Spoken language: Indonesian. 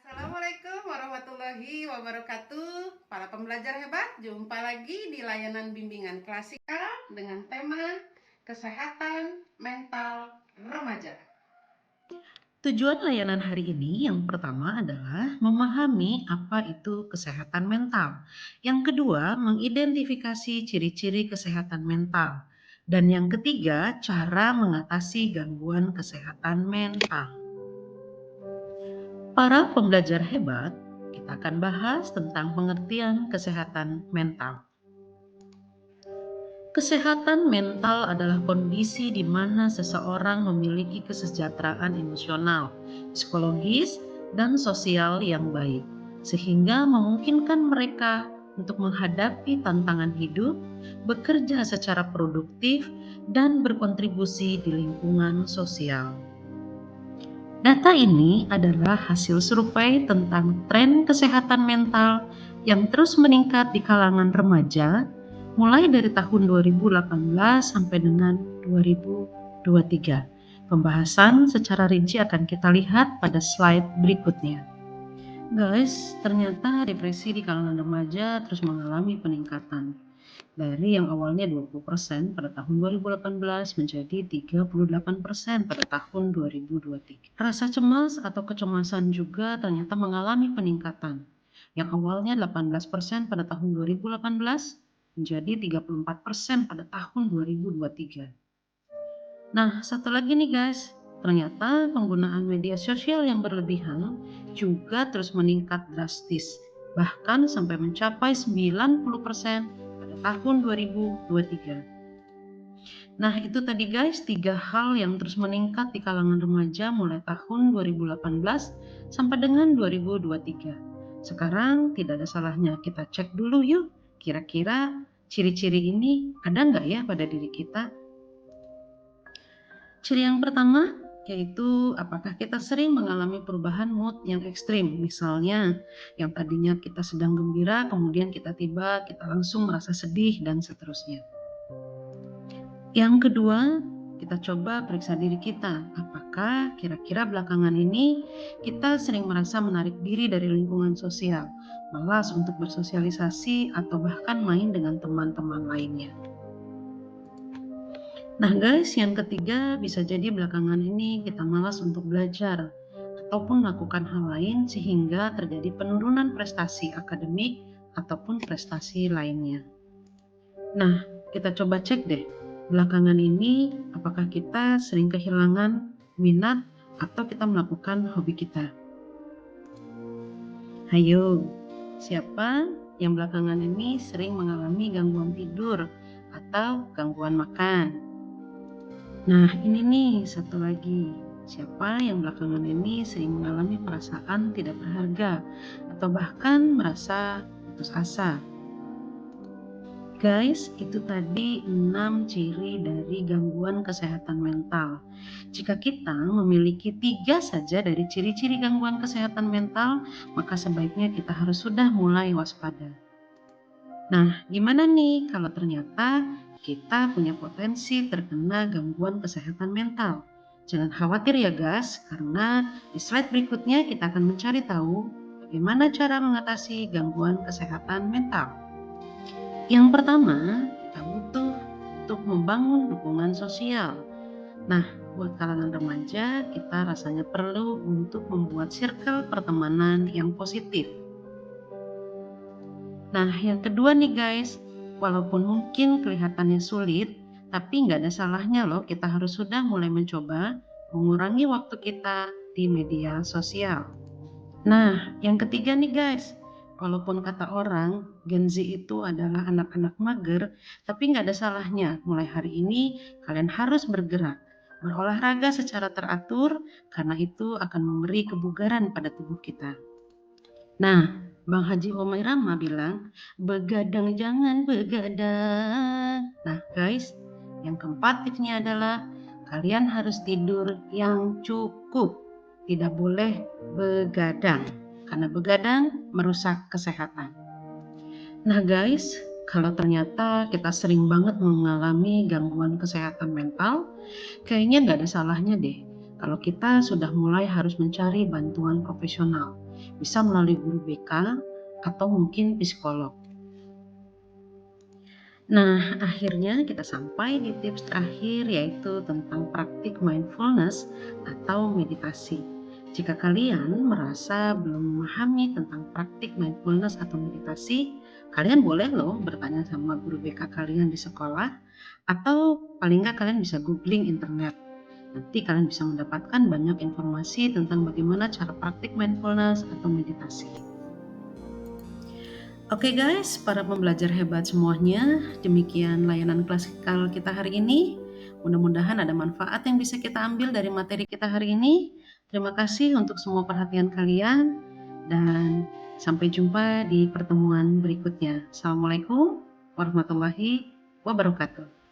Assalamualaikum warahmatullahi wabarakatuh. Para pembelajar hebat, jumpa lagi di layanan bimbingan klasika dengan tema kesehatan mental remaja. Tujuan layanan hari ini yang pertama adalah memahami apa itu kesehatan mental. Yang kedua, mengidentifikasi ciri-ciri kesehatan mental. Dan yang ketiga, cara mengatasi gangguan kesehatan mental. Para pembelajar hebat, kita akan bahas tentang pengertian kesehatan mental. Kesehatan mental adalah kondisi di mana seseorang memiliki kesejahteraan emosional, psikologis, dan sosial yang baik, sehingga memungkinkan mereka untuk menghadapi tantangan hidup, bekerja secara produktif, dan berkontribusi di lingkungan sosial. Data ini adalah hasil survei tentang tren kesehatan mental yang terus meningkat di kalangan remaja mulai dari tahun 2018 sampai dengan 2023. Pembahasan secara rinci akan kita lihat pada slide berikutnya. Guys, ternyata depresi di kalangan remaja terus mengalami peningkatan. Dari yang awalnya 20% pada tahun 2018 menjadi 38% pada tahun 2023. Rasa cemas atau kecemasan juga ternyata mengalami peningkatan. Yang awalnya 18% pada tahun 2018 menjadi 34% pada tahun 2023. Nah, satu lagi nih guys, ternyata penggunaan media sosial yang berlebihan juga terus meningkat drastis, bahkan sampai mencapai 90% pada tahun 2023. Nah, itu tadi guys, 3 hal yang terus meningkat di kalangan remaja mulai tahun 2018 sampai dengan 2023. Sekarang tidak ada salahnya kita cek dulu yuk, kira-kira ciri-ciri ini ada nggak ya pada diri kita? Ciri yang pertama yaitu apakah kita sering mengalami perubahan mood yang ekstrim. Misalnya yang tadinya kita sedang gembira, kemudian kita langsung merasa sedih dan seterusnya. Yang kedua, kita coba periksa diri kita. Apakah kira-kira belakangan ini kita sering merasa menarik diri dari lingkungan sosial, malas untuk bersosialisasi atau bahkan main dengan teman-teman lainnya. Nah guys, yang ketiga bisa jadi belakangan ini kita malas untuk belajar ataupun melakukan hal lain sehingga terjadi penurunan prestasi akademik ataupun prestasi lainnya. Nah, kita coba cek deh, belakangan ini apakah kita sering kehilangan minat atau kita melakukan hobi kita. Hayo, siapa yang belakangan ini sering mengalami gangguan tidur atau gangguan makan? Nah, ini nih satu lagi. Siapa yang belakangan ini sering mengalami perasaan tidak berharga atau bahkan merasa putus asa? Guys, itu tadi 6 ciri dari gangguan kesehatan mental. Jika kita memiliki 3 saja dari ciri-ciri gangguan kesehatan mental, maka sebaiknya kita harus sudah mulai waspada. Nah, gimana nih kalau ternyata kita punya potensi terkena gangguan kesehatan mental? Jangan khawatir ya guys, karena di slide berikutnya kita akan mencari tahu bagaimana cara mengatasi gangguan kesehatan mental. Yang pertama, kita butuh untuk membangun dukungan sosial. Nah, buat kalangan remaja, kita rasanya perlu untuk membuat circle pertemanan yang positif. Nah, yang kedua nih guys, walaupun mungkin kelihatannya sulit, tapi nggak ada salahnya loh kita harus sudah mulai mencoba mengurangi waktu kita di media sosial. Nah, yang ketiga nih guys, walaupun kata orang Gen Z itu adalah anak-anak mager, tapi nggak ada salahnya mulai hari ini kalian harus bergerak, berolahraga secara teratur karena itu akan memberi kebugaran pada tubuh kita. Nah, Bang Haji Omai Rama bilang, begadang jangan begadang. Nah guys, yang keempat tipsnya adalah kalian harus tidur yang cukup. Tidak boleh begadang, karena begadang merusak kesehatan. Nah guys, Kalau ternyata kita sering banget mengalami gangguan kesehatan mental, kayaknya nggak ada salahnya deh kalau kita sudah mulai harus mencari bantuan profesional. Bisa melalui guru BK atau mungkin psikolog. Nah, akhirnya kita sampai di tips terakhir yaitu tentang praktik mindfulness atau meditasi. Jika kalian merasa belum memahami tentang praktik mindfulness atau meditasi, kalian boleh loh bertanya sama guru BK kalian di sekolah atau paling nggak kalian bisa googling internet. Nanti kalian bisa mendapatkan banyak informasi tentang bagaimana cara praktik mindfulness atau meditasi. Oke guys, para pembelajar hebat semuanya, demikian layanan klasikal kita hari ini. Mudah-mudahan ada manfaat yang bisa kita ambil dari materi kita hari ini. Terima kasih untuk semua perhatian kalian dan sampai jumpa di pertemuan berikutnya. Assalamualaikum warahmatullahi wabarakatuh.